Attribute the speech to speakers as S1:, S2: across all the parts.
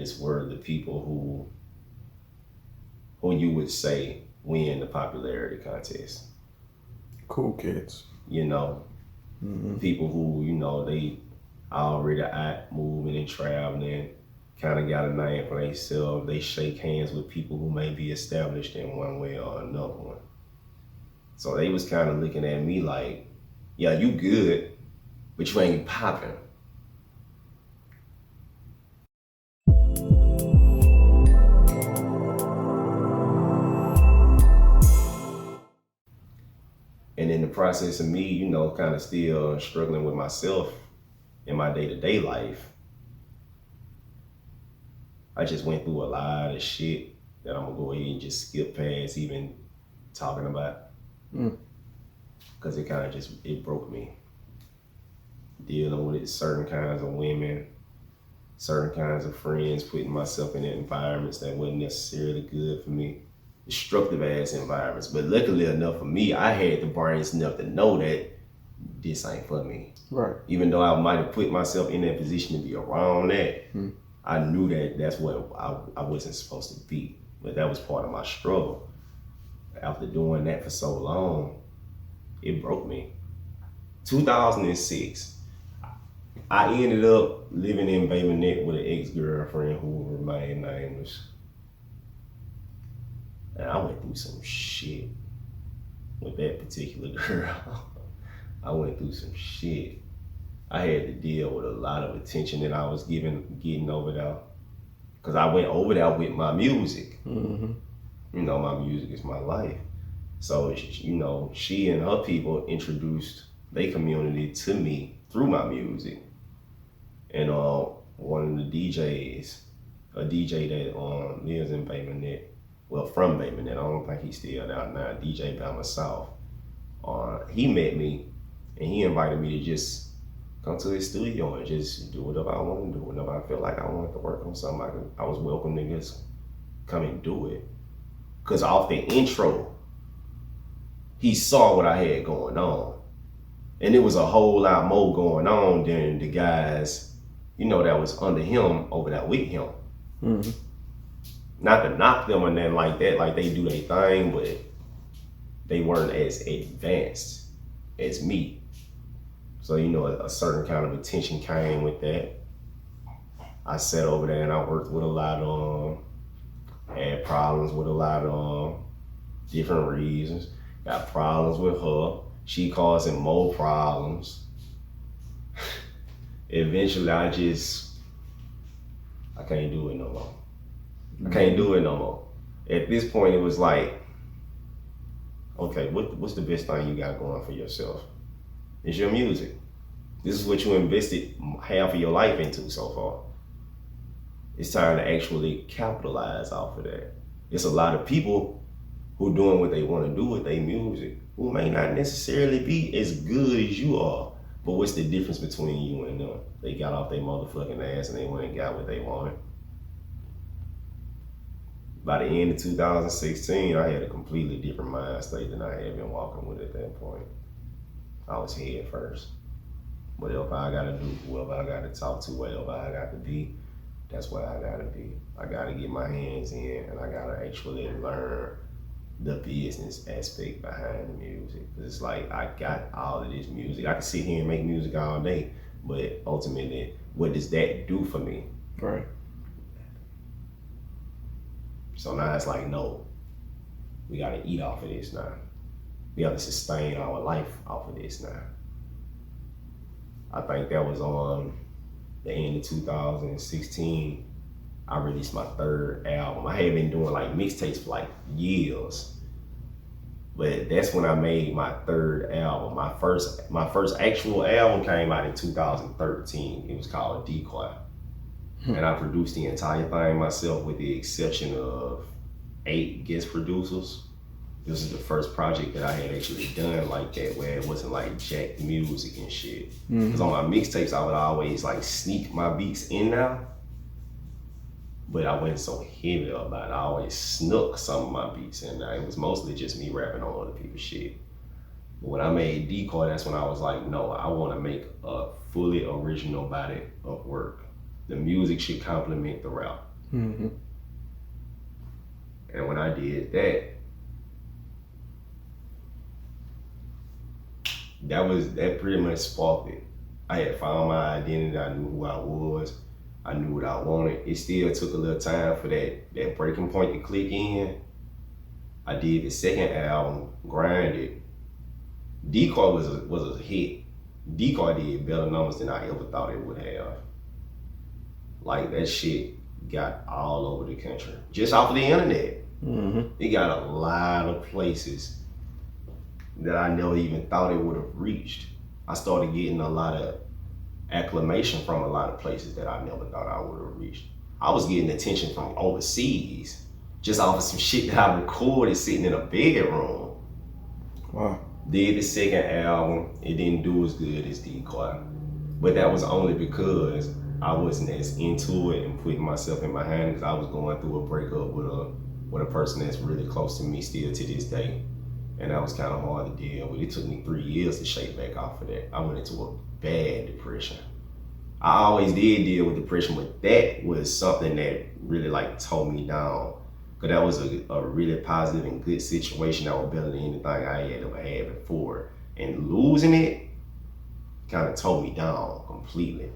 S1: artists were the people who you would say win the popularity contest.
S2: Cool kids.
S1: You know, people who, they already out moving and traveling, kind of got a name for themselves. They shake hands with people who may be established in one way or another one. So they was kind of looking at me like, yeah, you good, but you ain't popping. And in the process of me, kind of still struggling with myself in my day-to-day life, I just went through a lot of shit that I'm gonna go ahead and just skip past even talking about. Cause it kind of it broke me. Dealing with certain kinds of women, certain kinds of friends, putting myself in environments that wasn't necessarily good for me. Destructive ass environments. But luckily enough for me, I had the brains enough to know that this ain't for me.
S2: Right.
S1: Even though I might have put myself in that position to be around that, I knew that that's what I wasn't supposed to be. But that was part of my struggle. After doing that for so long, it broke me. 2006, I ended up living in Bay Minette with an ex-girlfriend who will remain nameless. And I went through some shit with that particular girl. I went through some shit. I had to deal with a lot of attention that I was getting over there. Cause I went over there with my music. My music is my life. So, she and her people introduced their community to me through my music. And one of the DJs, a DJ that lives in Bay Minette, from Bay Minette, I don't think he's still out now, DJ Bama South. He met me and he invited me to just come to his studio and just do whatever I want to do. Whenever I felt like I wanted to work on something, I was welcome to just come and do it. Cause off the intro, he saw what I had going on. And it was a whole lot more going on than the guys, that was under him over there with him. Not to knock them or nothing like that, like they do their thing, but they weren't as advanced as me. So, a certain kind of attention came with that. I sat over there and I worked with a lot of had problems with a lot of different reasons. Got problems with her. She causing more problems. Eventually, I can't do it no more. I can't do it no more. At this point, it was like, okay, what's the best thing you got going for yourself? It's your music. This is what you invested half of your life into so far. It's time to actually capitalize off of that. It's a lot of people who doing what they want to do with their music, who may not necessarily be as good as you are. But what's the difference between you and them? They got off their motherfucking ass and they went and got what they wanted. By the end of 2016, I had a completely different mind state than I had been walking with at that point. I was head first. Whatever I gotta do, whoever I gotta talk to, wherever I got to be, that's where I gotta be. I gotta get my hands in and I gotta actually learn the business aspect behind the music. It's like I got all of this music. I can sit here and make music all day, but ultimately, what does that do for me?
S2: Right.
S1: So now it's like, no, we gotta eat off of this now. We have to sustain our life off of this now. I think that was on the end of 2016. I released my third album. I had been doing like mixtapes for like years, but that's when I made my third album. My first actual album came out in 2013. It was called Decoy. And I produced the entire thing myself with the exception of 8 guest producers. This is the first project that I had actually done like that, where it wasn't like jacked music and shit. Because on my mixtapes, I would always like sneak my beats in now, but I wasn't so heavy about it. I always snuck some of my beats in there. It was mostly just me rapping on other people's shit. But when I made Decoy, that's when I was like, no, I want to make a fully original body of work. The music should complement the rap.
S2: Mm-hmm.
S1: And when I did that, that pretty much sparked it. I had found my identity. I knew who I was. I knew what I wanted. It still took a little time for that breaking point to click in. I did the second album, Grinded. Decoy was a hit. Decoy did better numbers than I ever thought it would have. Like, that shit got all over the country. Just off of the internet.
S2: Mm-hmm.
S1: It got a lot of places that I never even thought it would have reached. I started getting a lot of acclamation from a lot of places that I never thought I would have reached. I was getting attention from overseas just off of some shit that I recorded sitting in a bedroom.
S2: Wow.
S1: Did the second album, it didn't do as good as Decoy. But that was only because I wasn't as into it and putting myself in my hand, because I was going through a breakup with a person that's really close to me still to this day. And that was kind of hard to deal with. It took me 3 years to shake back off of that. I went into a bad depression. I always did deal with depression, but that was something that really like tore me down. Cause that was a really positive and good situation that was better than anything I had ever had before. And losing it kind of tore me down completely.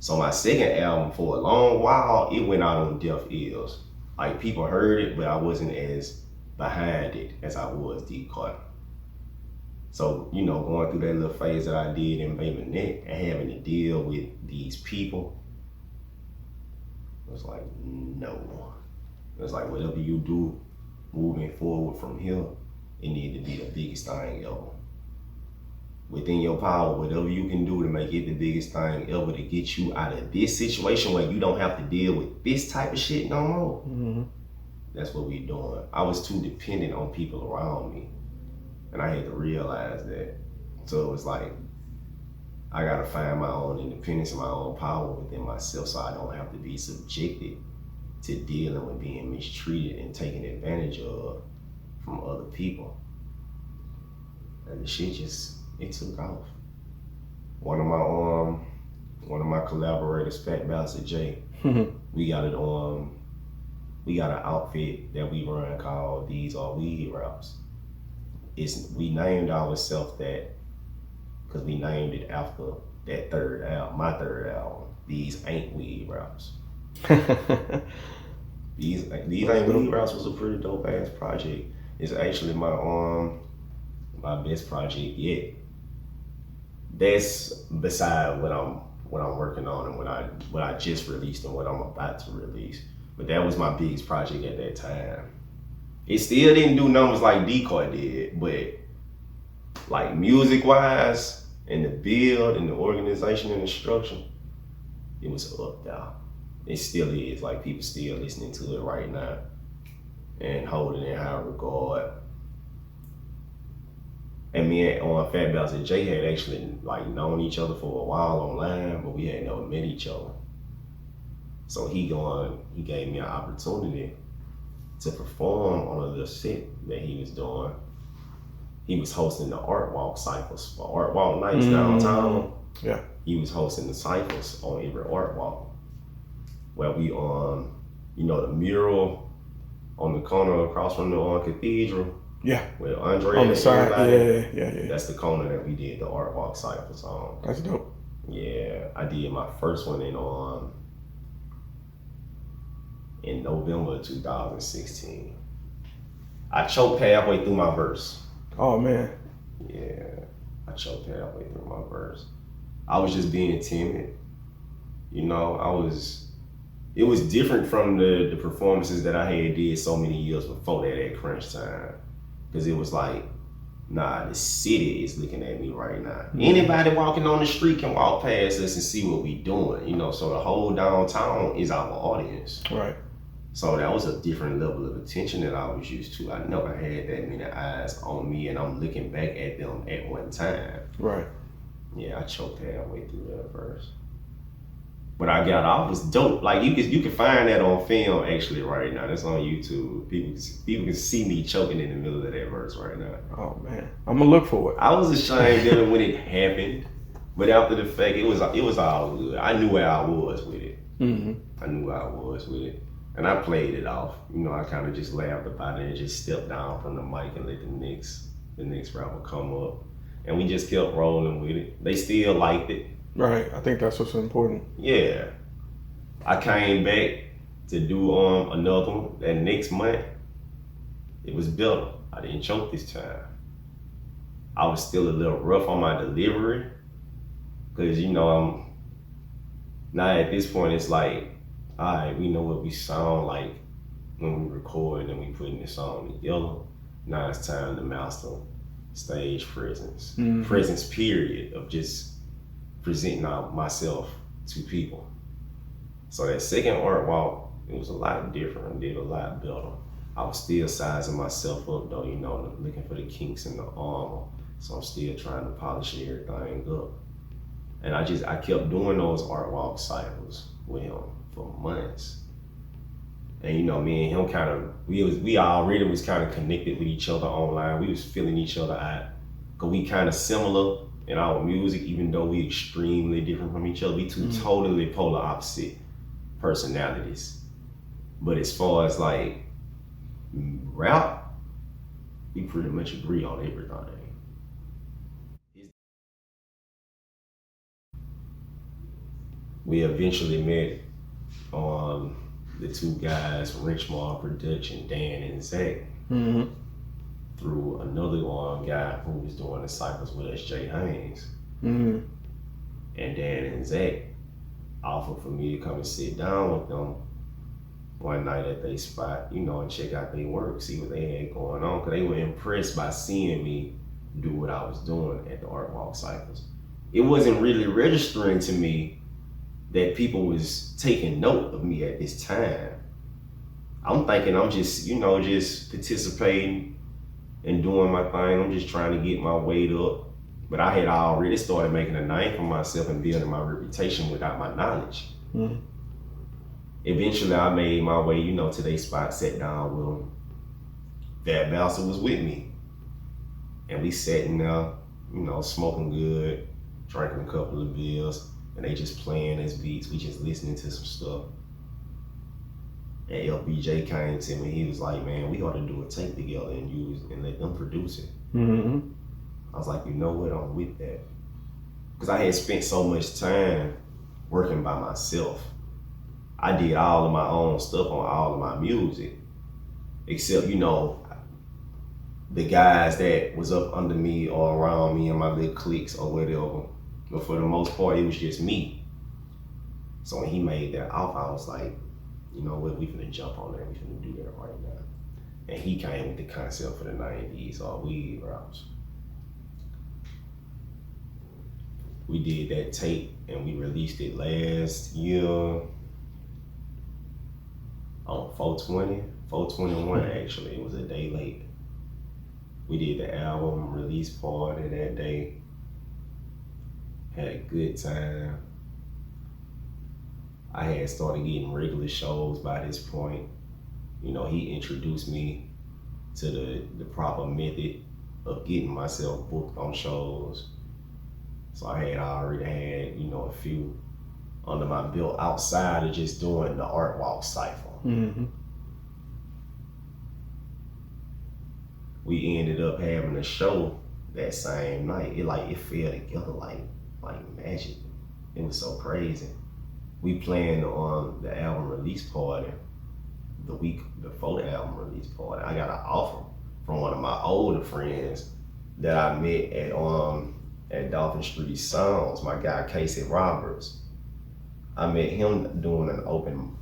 S1: So my second album, for a long while, it went out on deaf ears. Like, people heard it, but I wasn't as behind it as I was Decoy. So, you know, going through that little phase that I did in Baby Nick and having to deal with these people, it was like, no. It was like, whatever you do moving forward from here, it need to be the biggest thing ever. Within your power, whatever you can do to make it the biggest thing ever to get you out of this situation where you don't have to deal with this type of shit no more.
S2: Mm-hmm.
S1: That's what we doing. I was too dependent on people around me, and I had to realize that. So it was like, I gotta find my own independence and my own power within myself, so I don't have to be subjected to dealing with being mistreated and taken advantage of from other people. And the shit just, it took off. One of my collaborators, Fat Bastard J, we got an outfit that we run called These Are Weed Raps. We named ourselves that because we named it after that third album, my third album. These Ain't Weed Raps. These Ain't Weed Raps was a pretty dope ass project. It's actually my best project yet. That's beside what I'm working on and what I just released and what I'm about to release. But that was my biggest project at that time. It still didn't do numbers like Decoy did, but like music wise and the build and the organization and the structure, it was up there. It still is. Like, people still listening to it right now and holding it in high regard. And me and Fat Bastard J had actually like known each other for a while online, but we had never met each other. So he gave me an opportunity to perform on a little set that he was doing. He was hosting the Art Walk cycles for Art Walk nights downtown.
S2: Yeah.
S1: He was hosting the cycles on every Art Walk, where we you know, the mural on the corner across from the Cathedral.
S2: Yeah.
S1: With Andre
S2: on the side. Yeah.
S1: That's the corner that we did the Art Walk cycles on.
S2: That's dope.
S1: Yeah, I did my first one in November 2016. I choked halfway through my verse.
S2: Oh man.
S1: Yeah, I choked halfway through my verse. I was just being timid. You know, it was different from the performances that I had did so many years before that at Crunch Time. Because it was like, nah, the city is looking at me right now. Mm-hmm. Anybody walking on the street can walk past us and see what we doing, you know, so the whole downtown is our audience.
S2: Right.
S1: So that was a different level of attention that I was used to. I never had that many eyes on me, and I'm looking back at them at one time.
S2: Right.
S1: Yeah, I choked halfway through that verse. But I got off was dope. Like, you can find that on film actually right now. That's on YouTube. People can see me choking in the middle of that verse right now.
S2: Oh man, I'm gonna look for it.
S1: I was ashamed of it when it happened, but after the fact, it was all good. I knew where I was with it.
S2: Mm-hmm.
S1: I knew where I was with it. And I played it off. You know, I kind of just laughed about it and just stepped down from the mic and let the next rapper come up. And we just kept rolling with it. They still liked it.
S2: Right. I think that's what's important.
S1: Yeah. I came back to do another one. That next month, it was better. I didn't choke this time. I was still a little rough on my delivery. Cause you know, I'm now at this point it's like, all right, we know what we sound like when we record and we putting this song together. Now it's time to master stage presence.
S2: Mhm.
S1: Presence period of just presenting myself to people. So that second art walk, it was a lot different. I did a lot better. I was still sizing myself up though, you know, looking for the kinks in the armor. So I'm still trying to polish everything up. And I kept doing those art walk cycles with him for months. And you know, me and him we already was kind of connected with each other online. We was feeling each other out. Cause we kind of similar in our music, even though we extremely different from each other. We two totally polar opposite personalities. But as far as like rap, we pretty much agree on everything. We eventually met on the two guys from Richmond Production, Dan and Zach,
S2: Mm-hmm.
S1: through another guy who was doing the cycles with us, Jay Haynes.
S2: Mm-hmm.
S1: And Dan and Zach offered for me to come and sit down with them one night at their spot, you know, and check out their work, see what they had going on. Cause they were impressed by seeing me do what I was doing at the Art Walk Cycles. It wasn't really registering to me that people was taking note of me at this time. I'm thinking I'm just, you know, just participating and doing my thing. I'm just trying to get my weight up. But I had already started making a name for myself and building my reputation without my knowledge.
S2: Mm-hmm.
S1: Eventually I made my way, you know, to their spot, sat down with them. That bouncer was with me. And we sat in there, you know, smoking good, drinking a couple of beers. And they just playing as beats. We just listening to some stuff. And LBJ came to me. He was like, "Man, we ought to do a tape together and let them produce it."
S2: Mm-hmm.
S1: I was like, "You know what? I'm with that." Because I had spent so much time working by myself. I did all of my own stuff on all of my music, except, you know, the guys that was up under me or around me and my little cliques or whatever. But for the most part, it was just me. So when he made that offer, I was like, you know what, we finna jump on that, we finna do that right now. And he came with the concept for the 90s, all weed raps. We did that tape and we released it last year on 421 actually, it was a day late. We did the album release party that day. Had a good time. I had started getting regular shows by this point. You know, he introduced me to the proper method of getting myself booked on shows. So I had already had, you know, a few under my belt outside of just doing the Art Walk cycle.
S2: Mm-hmm.
S1: We ended up having a show that same night. It fell together like magic. It was so crazy. We planned on the album release party the week before the album release party. I got an offer from one of my older friends that I met at Dolphin Street Sounds, my guy Casey Roberts. I met him doing an open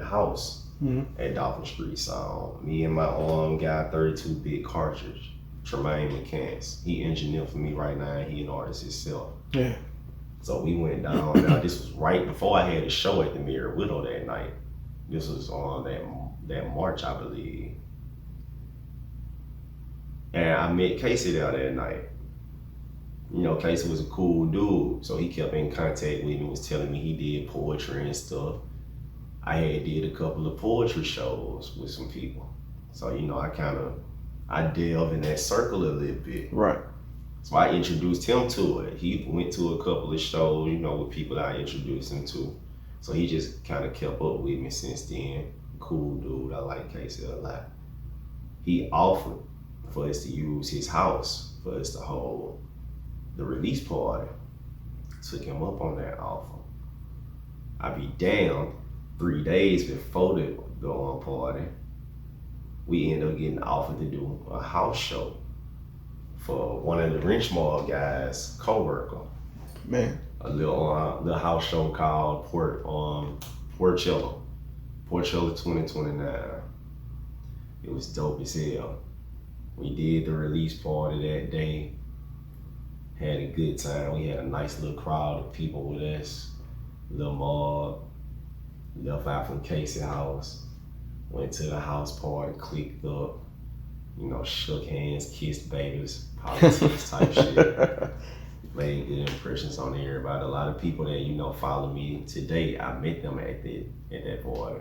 S1: house at Dolphin Street Sound. Me and my guy, 32-bit cartridge, Tremaine McCants. He engineered for me right now, and he an artist himself.
S2: Yeah.
S1: So we went down. Now this was right before I had a show at the Mirror Widow that night. This was on that March, I believe. And I met Casey there that night. You know, Casey was a cool dude, so he kept in contact with me, was telling me he did poetry and stuff. I had did a couple of poetry shows with some people. So, you know, I delved in that circle a little bit.
S2: Right.
S1: So I introduced him to it. He went to a couple of shows, you know, with people that I introduced him to. So he just kind of kept up with me since then. Cool dude. I like Casey a lot. He offered for us to use his house for us to hold the release party. Took him up on that offer. I be damn, 3 days before the party, we end up getting offered to do a house show for one of the Wrenchmall guys' co-worker.
S2: Man.
S1: A little house show called Porcello 2029. It was dope as hell. We did the release party that day. Had a good time. We had a nice little crowd of people with us. Little mob. Left out from Casey house. Went to the house party, clicked up. You know, shook hands, kissed babies, politics type shit. Made good impressions on everybody. A lot of people that, you know, follow me today, I met them at that party.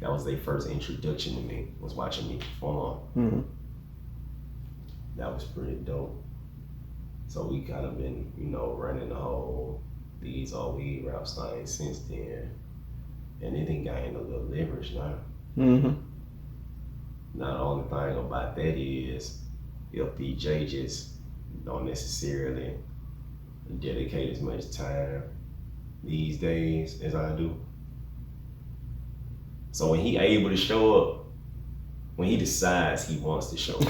S1: That was their first introduction to me, was watching me perform.
S2: Mm-hmm.
S1: That was pretty dope. So we kind of been, you know, running the whole These Are We Raps thing since then. And it done gained a little leverage now.
S2: Mm-hmm.
S1: Now the only thing about that is FBJ just don't necessarily dedicate as much time these days as I do. So when he able to show up, when he decides he wants to show up,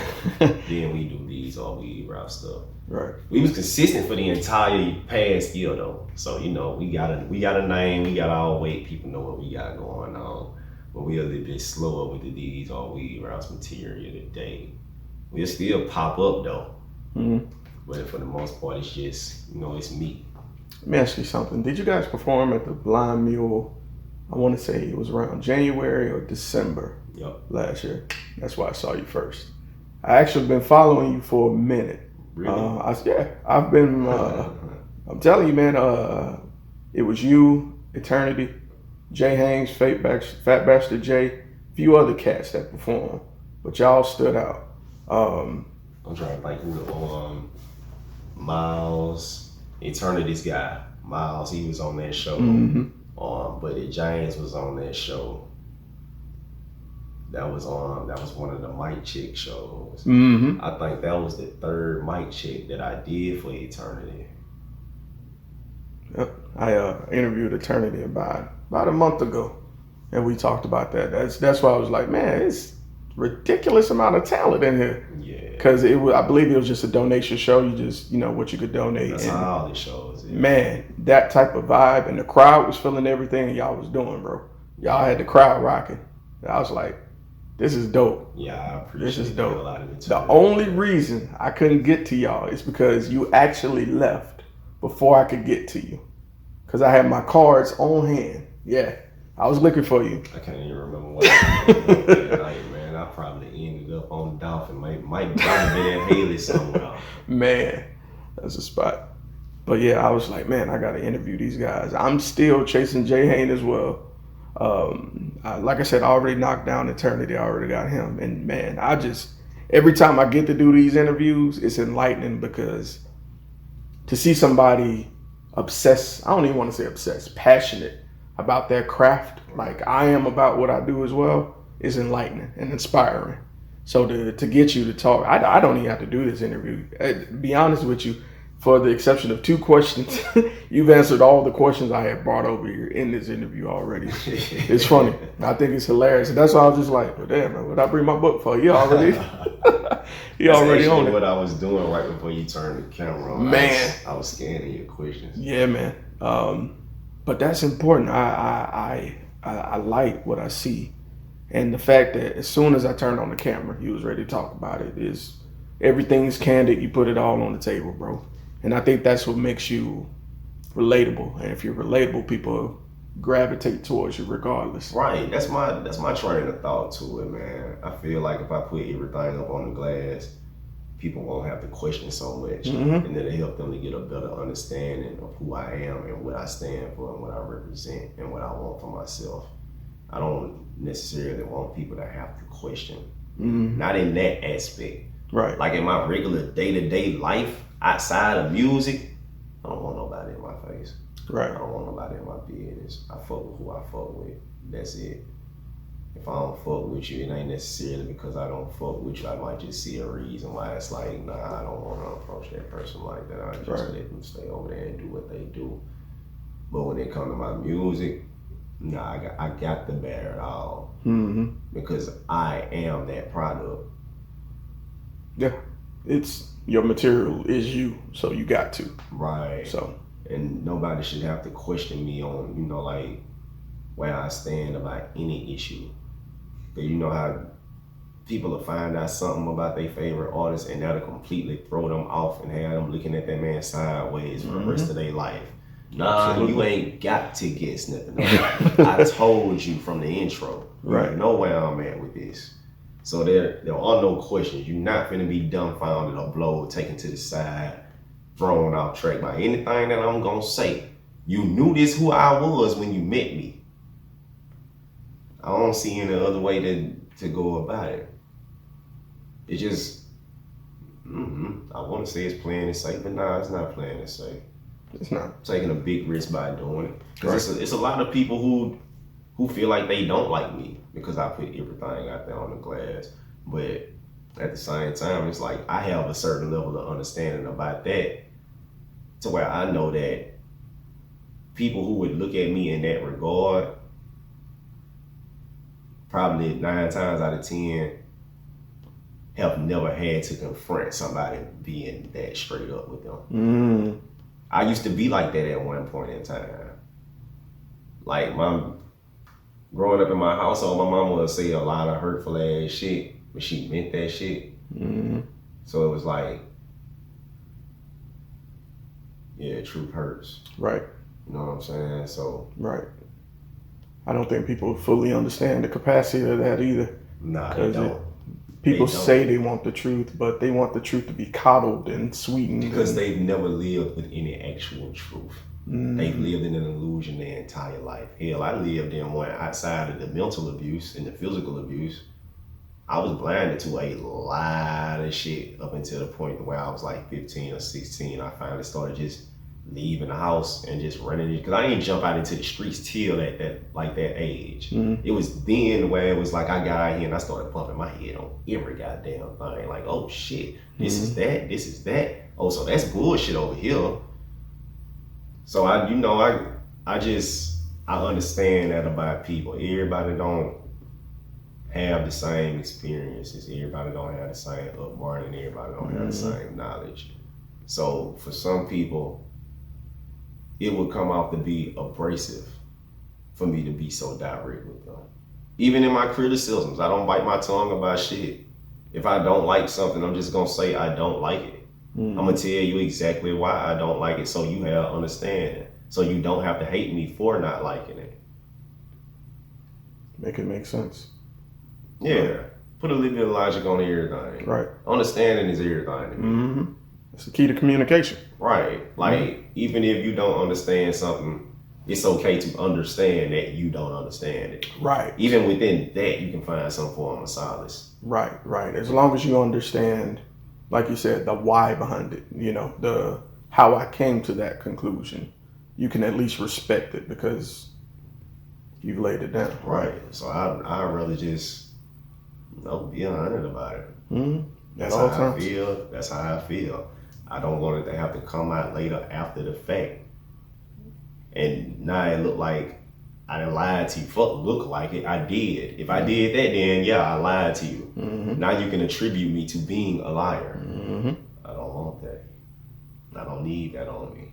S1: then we do These Are We Rap stuff.
S2: Right.
S1: We was consistent for the entire past year though. So, you know, we got a name, we got our weight, people know what we got going on. But we a little bit slower with the These Are We Raps material today. We'll still pop up though.
S2: Mm-hmm.
S1: But for the most part, it's just, you know, it's me.
S2: Let me ask you something. Did you guys perform at the Blind Mule? I want to say it was around January or December last year. That's why I saw you first. I actually been following you for a minute.
S1: Really?
S2: I've been. I'm telling you, man. It was you, Eternity, Jay Haynes, Fat Bastard J, a few other cats that performed, but y'all stood out.
S1: I'm trying to think who Miles, Eternity's guy. Miles, he was on that show.
S2: Mm-hmm.
S1: Buddy James was on that show. That was one of the mic check shows.
S2: Mm-hmm.
S1: I think that was the third mic check that I did for Eternity.
S2: Yep. I interviewed Eternity about a month ago, and we talked about that. That's why I was like, man, it's ridiculous amount of talent in here.
S1: Yeah.
S2: Because I believe it was just a donation show. You just, you know, what you could donate.
S1: That's how all the shows is.
S2: Man, that type of vibe, and the crowd was feeling everything y'all was doing, bro. Y'all had the crowd rocking. I was like, this is dope.
S1: Yeah, I appreciate
S2: this is dope.
S1: A lot of it.
S2: The only reason I couldn't get to y'all is because you actually left before I could get to you. Because I had my cards on hand. Yeah, I was looking for you.
S1: I can't even remember what I did that night, man. I probably ended up on the Dolphin. Might probably been at Haley somewhere.
S2: Man, that's a spot. But yeah, I was like, man, I got to interview these guys. I'm still chasing Jay Hayne as well. Like I said, I already knocked down Eternity. I already got him. And man, every time I get to do these interviews, it's enlightening because to see somebody obsessed, I don't even want to say obsessed, passionate about their craft, like I am about what I do as well, is enlightening and inspiring. So to get you to talk, I don't even have to do this interview. To be honest with you, for the exception of 2 questions, you've answered all the questions I had brought over here in this interview already. It's funny. I think it's hilarious. And that's why I was just like, well, damn, man, what'd I bring my book for? You already on it.
S1: What I was doing right before you turned the camera on.
S2: Man.
S1: I was scanning your questions.
S2: Yeah, man. But that's important. I like what I see. And the fact that as soon as I turned on the camera, you was ready to talk about it. Everything's candid. You put it all on the table, bro. And I think that's what makes you relatable. And if you're relatable, people gravitate towards you regardless.
S1: Right. That's my train of thought to it, man. I feel like if I put everything up on the glass, people won't have to question so much.
S2: Mm-hmm.
S1: And it'll help them to get a better understanding of who I am and what I stand for and what I represent and what I want for myself. I don't necessarily want people to have to question.
S2: Mm-hmm.
S1: Not in that aspect.
S2: Right.
S1: Like in my regular day-to-day life outside of music, I don't want nobody in my face.
S2: Right.
S1: I don't want nobody in my business. I fuck with who I fuck with. That's it. If I don't fuck with you, it ain't necessarily because I don't fuck with you. I might just see a reason why it's like, nah, I don't want to approach that person like that. I just
S2: Right.
S1: let them stay over there and do what they do. But when it comes to my music, nah, I got to bear it all
S2: Mm-hmm.
S1: because I am that product.
S2: It's your material is you, so you got to.
S1: Right.
S2: So
S1: And nobody should have to question me on, like where I stand about any issue. Cause you know how people will find out something about their favorite artist and that'll completely throw them off and have them looking at that man sideways for the rest of their life. Nah,
S2: Absolutely.
S1: you ain't got to guess nothing. I told you from the intro.
S2: Right.
S1: You know where I'm at with this. So there are no questions. You're not gonna be dumbfounded or blowed, taken to the side, thrown off track by anything that I'm gonna say. You knew this who I was when you met me. I don't see any other way to go about it. It's just, I want to say it's playing it safe, but nah, it's not playing it safe.
S2: it's not.
S1: Taking a big risk by doing it. Because
S2: Right.
S1: it's a lot of people who feel like they don't like me because I put everything out there on the glass. But at the same time, it's like I have a certain level of understanding about that to where I know that people who would look at me in that regard, probably 9 times out of 10, have never had to confront somebody being that straight up with them.
S2: Mm.
S1: I used to be like that at one point in time. Like growing up in my household, my mama would say a lot of hurtful ass shit, but she meant that shit.
S2: Mm.
S1: So it was like, yeah, truth hurts.
S2: Right.
S1: You know what I'm saying? So
S2: Right. I don't think people fully understand the capacity of that either.
S1: nah, they
S2: 'Cause
S1: don't.
S2: People
S1: They don't.
S2: say they want the truth, but they want the truth to be coddled and sweetened.
S1: Because
S2: and,
S1: they've never lived with any actual truth. They've lived in an illusion their entire life. Hell, I lived in one outside of the mental abuse and the physical abuse. I was blinded to a lot of shit up until the point where I was like 15 or 16. I finally started just leaving the house and just running it because I didn't jump out into the streets till at that age. It was then where it was like I got out here and I started bumping my head on every goddamn thing. Like, oh shit, this is that, this is that. Oh, so that's bullshit over here. So I understand that about people. Everybody don't have the same experiences. Everybody don't have the same upbringing. Everybody don't have the same knowledge. So for some people, it would come off to be abrasive for me to be so direct with them. Even in my criticisms, I don't bite my tongue about shit. If I don't like something, I'm just gonna say I don't like it. I'm gonna tell you exactly why I don't like it so you have understanding. So you don't have to hate me for not liking it.
S2: Make it make sense.
S1: Yeah. Put a little bit of logic on everything.
S2: Right.
S1: Understanding is everything to me.
S2: Mm-hmm. It's the key to communication.
S1: Right. Like, even if you don't understand something, it's okay to understand that you don't understand it.
S2: Right.
S1: Even within that, you can find some form of solace.
S2: Right. Right. As long as you understand, like you said, the why behind it, the how I came to that conclusion, you can at least respect it because you've laid it down.
S1: Right. So I really just be honest about it.
S2: Mm-hmm.
S1: That's
S2: At all
S1: how I
S2: times.
S1: feel. That's how I feel. I don't want it to have to come out later after the fact. And now it look like I done lied to you. Fuck, look like it. I did. If I did that, then yeah, I lied to you.
S2: Mm-hmm.
S1: Now you can attribute me to being a liar.
S2: Mm-hmm.
S1: I don't want that. I don't need that on me.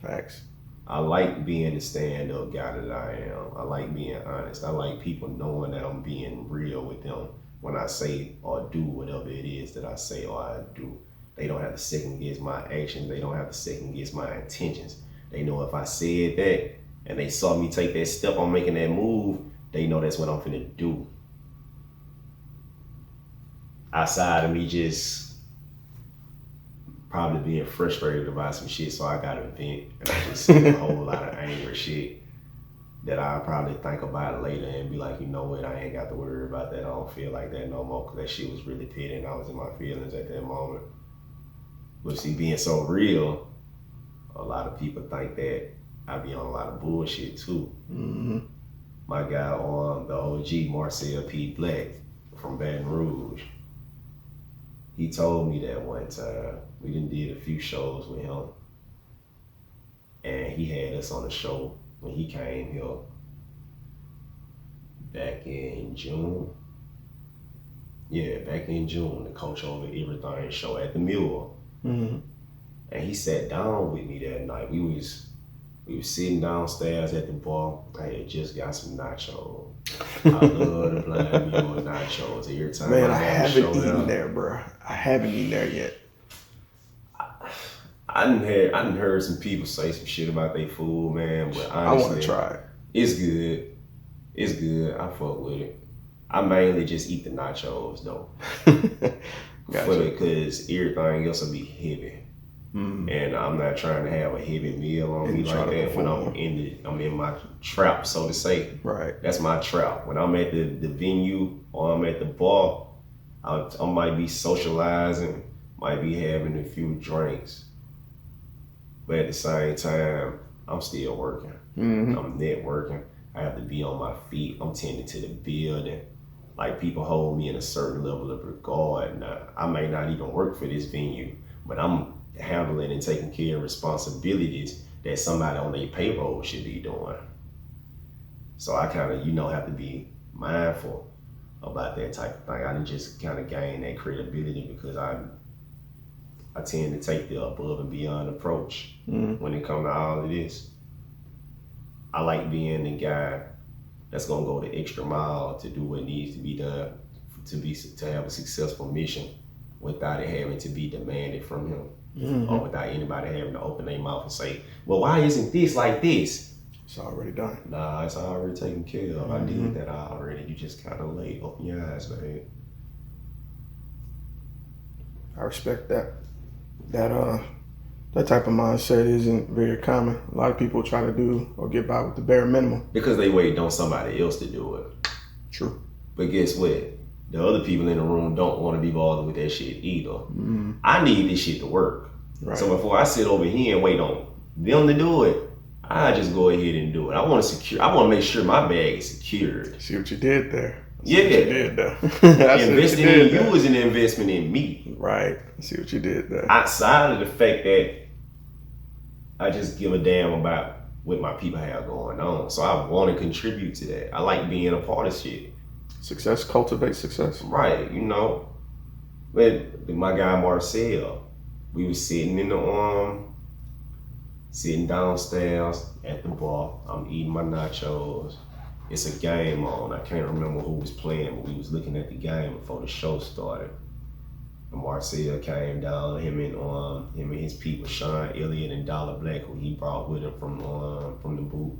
S2: Facts.
S1: I like being the stand-up guy that I am. I like being honest. I like people knowing that I'm being real with them when I say or do whatever it is that I say or I do. They don't have to second guess my actions. They don't have to second guess my intentions. They know if I said that and they saw me take that step on making that move, they know that's what I'm finna do. Outside of me just probably being frustrated about some shit, so I gotta vent and I just say a whole lot of angry shit that I'll probably think about later and be like, you know what, I ain't got to worry about that. I don't feel like that no more because that shit was really petty and I was in my feelings at that moment. But see, being so real, a lot of people think that I be on a lot of bullshit too.
S2: Mm-hmm.
S1: My guy on the OG, Marcel P. Black from Baton Rouge, he told me that one time. We done did a few shows with him. And he had us on the show when he came here back in June. Yeah, back in June, the Coach Over Everything show at the Mule.
S2: Mm-hmm.
S1: And he sat down with me that night. We was sitting downstairs at the bar. I had just got some nachos. I love the Blind Mule nachos. Every time
S2: Man, I
S1: go to
S2: haven't
S1: show
S2: eaten
S1: up,
S2: there, bro. I haven't eaten there yet.
S1: I done heard some people say some shit about their food, man. But honestly,
S2: I want to try it.
S1: It's good. It's good. I fuck with it. I mainly just eat the nachos though.
S2: Gotcha.
S1: Because everything else will be heavy.
S2: Mm.
S1: And I'm not trying to have a heavy meal on me
S2: And try
S1: like
S2: to
S1: that when
S2: perform.
S1: I'm in my trap, so to say.
S2: Right.
S1: That's my trap. When I'm at the venue or I'm at the bar, I might be socializing, might be having a few drinks. But at the same time, I'm still working.
S2: Mm-hmm.
S1: I'm networking. I have to be on my feet. I'm tending to the building. Like, people hold me in a certain level of regard. Now, I may not even work for this venue, but I'm handling and taking care of responsibilities that somebody on their payroll should be doing. So I kind of, have to be mindful about that type of thing. I didn't just kind of gain that credibility because I tend to take the above and beyond approach when it comes to all of this. I like being the guy that's gonna go the extra mile to do what needs to be done to have a successful mission without it having to be demanded from him or without anybody having to open their mouth and say, well, why isn't this like this?
S2: It's already done.
S1: Nah, it's already taken care of. I did that already. You just kind of lay, open your eyes, man.
S2: I respect that. That type of mindset isn't very common. A lot of people try to do or get by with the bare minimum.
S1: Because they wait on somebody else to do it.
S2: True.
S1: But guess what? The other people in the room don't want to be bothered with that shit either. I need this shit to work.
S2: Right.
S1: So before I sit over here and wait on them to do it, I just go ahead and do it. I want to make sure my bag is secured.
S2: See what you did there.
S1: Yeah.
S2: What you did there.
S1: Investing in you is an investment in me.
S2: Right. See what you did there.
S1: Outside of the fact that I just give a damn about what my people have going on. So I want to contribute to that. I like being a part of shit.
S2: Success cultivates success.
S1: Right, But my guy Marcel, we was sitting sitting downstairs at the bar. I'm eating my nachos. It's a game on. I can't remember who was playing, but we was looking at the game before the show started. And Marcel came down, him and his people, Sean Elliott and Dollar Black, who he brought with him from the booth.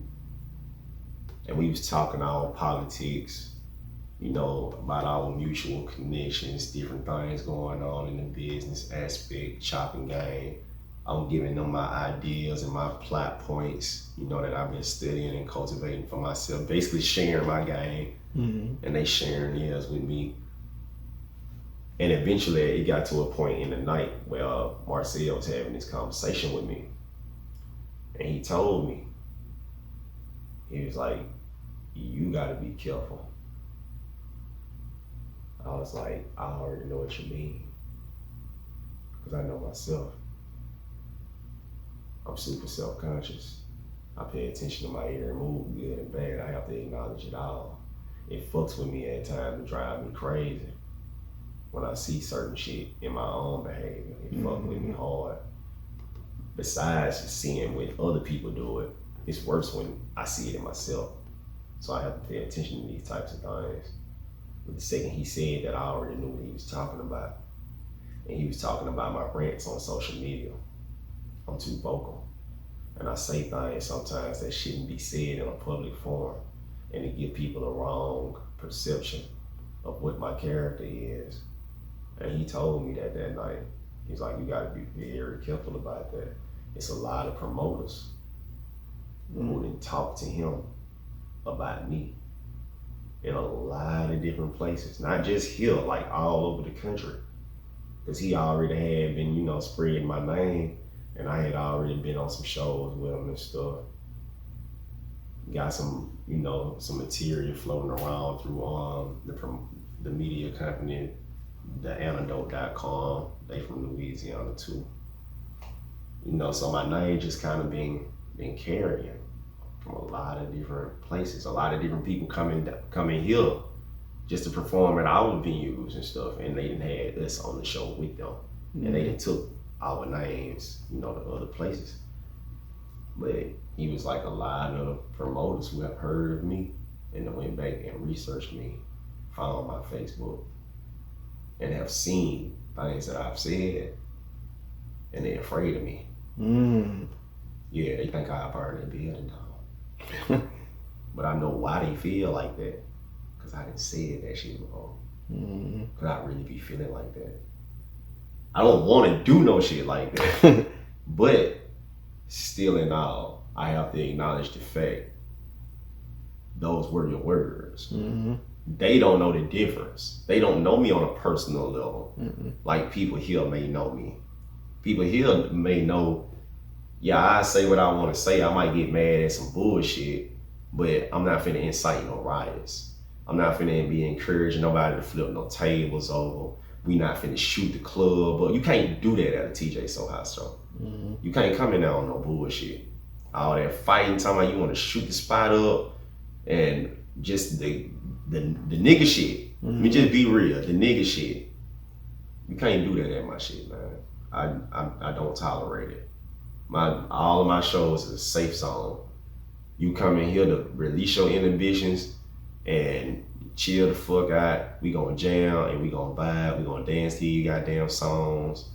S1: And we was talking all politics, about our mutual connections, different things going on in the business aspect, chopping game. I'm giving them my ideas and my plot points, that I've been studying and cultivating for myself, basically sharing my game, and they sharing theirs with me. And eventually it got to a point in the night where Marcel was having this conversation with me. And he told me, he was like, you gotta be careful. I was like, I already know what you mean. Because I know myself. I'm super self-conscious. I pay attention to my every move, good and bad. I have to acknowledge it all. It fucks with me at times and drives me crazy. When I see certain shit in my own behavior, it fucks with me hard. Besides just seeing when other people do it, it's worse when I see it in myself. So I have to pay attention to these types of things. But the second he said that, I already knew what he was talking about. And he was talking about my rants on social media. I'm too vocal. And I say things sometimes that shouldn't be said in a public forum, and to give people a wrong perception of what my character is. And he told me that night. He's like, you gotta be very careful about that. It's a lot of promoters who didn't talk to him about me in a lot of different places, not just here, like all over the country. Because he already had been, spreading my name, and I had already been on some shows with him and stuff. got some, some material floating around through the media company, the antidote.com. They from Louisiana too. So my name just kind of been carrying from a lot of different places. A lot of different people coming here just to perform at our venues and stuff, and they didn't have us on the show with them, and they didn't took our names, to other places. But he was like a lot of promoters who have heard of me and then went back and researched me, found my Facebook, and have seen things that I've said, and they're afraid of me. Yeah, they think I burn their building down. But I know why they feel like that, because I didn't say that shit before. Because I really be feeling like that. I don't want to do no shit like that. But still in all, I have to acknowledge the fact those were your words. They don't know the difference. They don't know me on a personal level. Like people here may know me. People here may know, I say what I want to say. I might get mad at some bullshit, but I'm not finna incite no riots. I'm not finna be encouraging nobody to flip no tables over. We not finna shoot the club, but you can't do that at a TJ Soha show. You can't come in there on no bullshit. All that fighting, talking about you want to shoot the spot up, and just the nigga shit. Let me just be real, the nigga shit. You can't do that at my shit, man. I don't tolerate it. All of my shows is a safe zone. You come in here to release your inhibitions and chill the fuck out. We gonna jam and we gonna vibe. We gonna dance to you goddamn songs.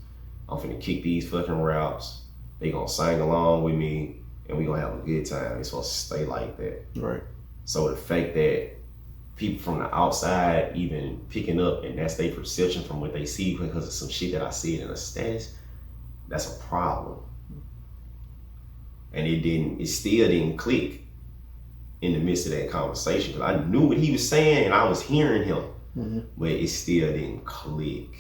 S1: I'm finna kick these fucking raps. They gonna sing along with me and we gonna have a good time. It's supposed to stay like that.
S2: Right.
S1: So the fact that people from the outside even picking up and that's their perception from what they see because of some shit that I said in a status, that's a problem. And it still didn't click in the midst of that conversation because I knew what he was saying and I was hearing him, but it still didn't click.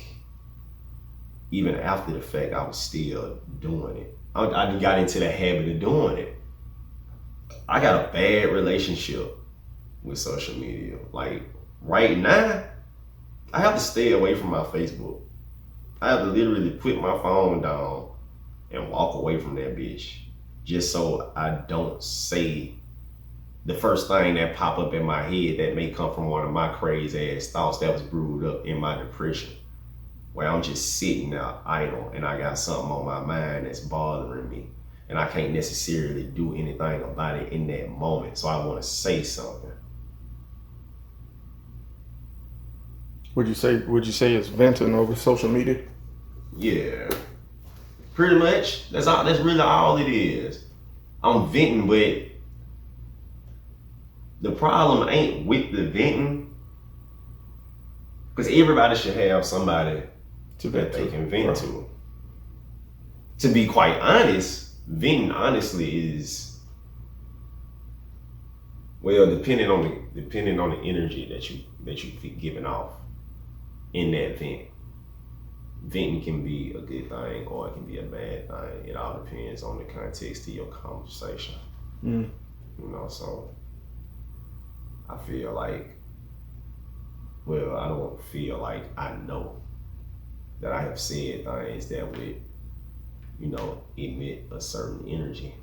S1: Even after the fact, I was still doing it. I got into the habit of doing it. I got a bad relationship with social media. Like right now, I have to stay away from my Facebook. I have to literally put my phone down and walk away from that bitch just so I don't say the first thing that pop up in my head that may come from one of my crazy ass thoughts that was brewed up in my depression, where I'm just sitting there idle and I got something on my mind that's bothering me and I can't necessarily do anything about it in that moment. So I want to say something.
S2: Would you say it's venting over social media?
S1: Yeah, pretty much. That's really all it is. I'm venting, but the problem ain't with the venting, because everybody should have somebody that they can vent to. To be quite honest, venting honestly is, well, depending on the energy that you giving off in that vent. Venting can be a good thing or it can be a bad thing. It all depends on the context of your conversation. So I feel like, well, I don't feel like I know that I have said things that would, emit a certain energy.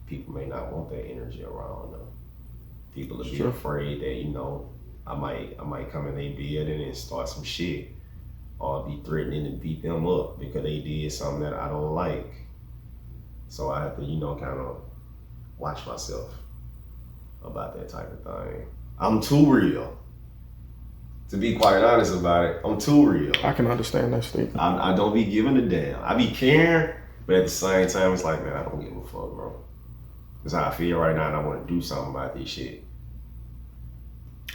S1: People may not want that energy around them. People will be afraid that, I might come in their building and start some shit or be threatening to beat them up because they did something that I don't like. So I have to, kind of watch myself about that type of thing. I'm too real. To be quite honest about it, I'm too real.
S2: I can understand that statement.
S1: I don't be giving a damn. I be caring, but at the same time, it's like, man, I don't give a fuck, bro. That's how I feel right now, and I want to do something about this shit.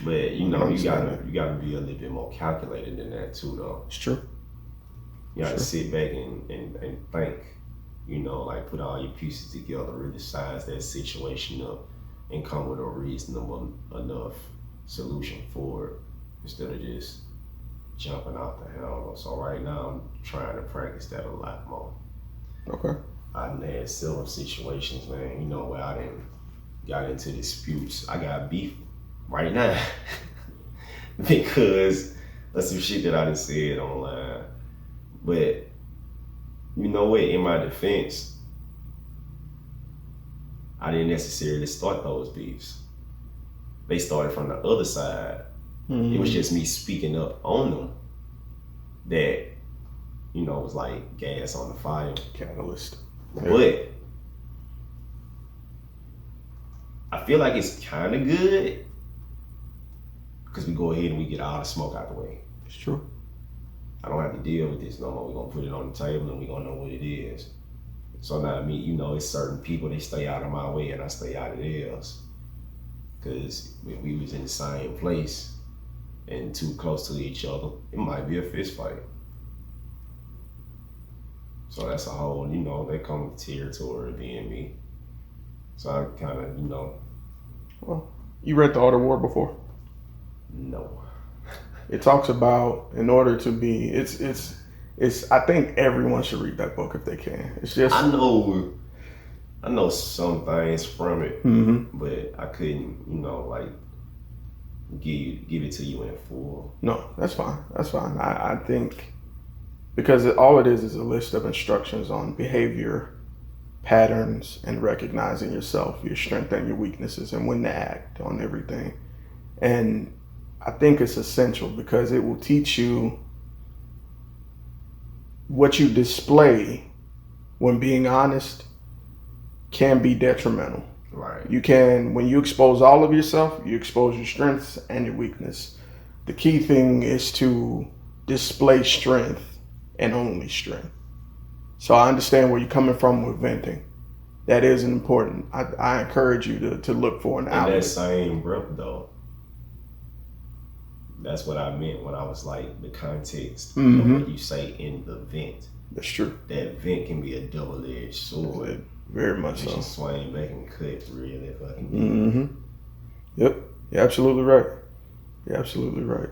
S1: But you gotta be a little bit more calculated than that too, though.
S2: It's true.
S1: You gotta sit back and think. Like put all your pieces together, really size that situation up, and come with a reasonable enough solution for it instead of just jumping out the hell. So right now I'm trying to practice that a lot more.
S2: Okay.
S1: I've had several situations, man, where I didn't got into disputes. I got beef right now because of some shit that I done said online. But you know what? In my defense, I didn't necessarily start those beefs. They started from the other side. It was just me speaking up on them that, you know, was like gas on the fire.
S2: Catalyst.
S1: But I feel like it's kind of good because we go ahead and we get all the smoke out the way.
S2: It's true.
S1: I don't have to deal with this no more. We're gonna put it on the table and we're gonna know what it is. So now, I mean, you know, it's certain people, they stay out of my way and I stay out of theirs. Because if we was in the same place and too close to each other, it might be a fist fight. So that's a whole, you know, that comes with territory being me. So I kind of, you know.
S2: Well, you read The Art of War before?
S1: No.
S2: It talks about, in order to be, it's. I think everyone should read that book if they can. It's just.
S1: I know some things from it, but I couldn't, you know, like give it to you in full.
S2: No, that's fine. That's fine. I think because all it is a list of instructions on behavior patterns and recognizing yourself, your strength and your weaknesses, and when to act on everything. And I think it's essential because it will teach you what you display when being honest can be detrimental.
S1: Right.
S2: You can, when you expose all of yourself, you expose your strengths and your weakness. The key thing is to display strength and only strength. So I understand where you're coming from with venting. That is important. I encourage you to look for an outlet.
S1: In that same breath, though, that's what I meant when I was like the context of what you say in the vent.
S2: That's true.
S1: That vent can be a double-edged sword.
S2: Very much
S1: you
S2: so.
S1: Can swing back and cut really fucking deep.
S2: Yep. You're absolutely right. You're absolutely right.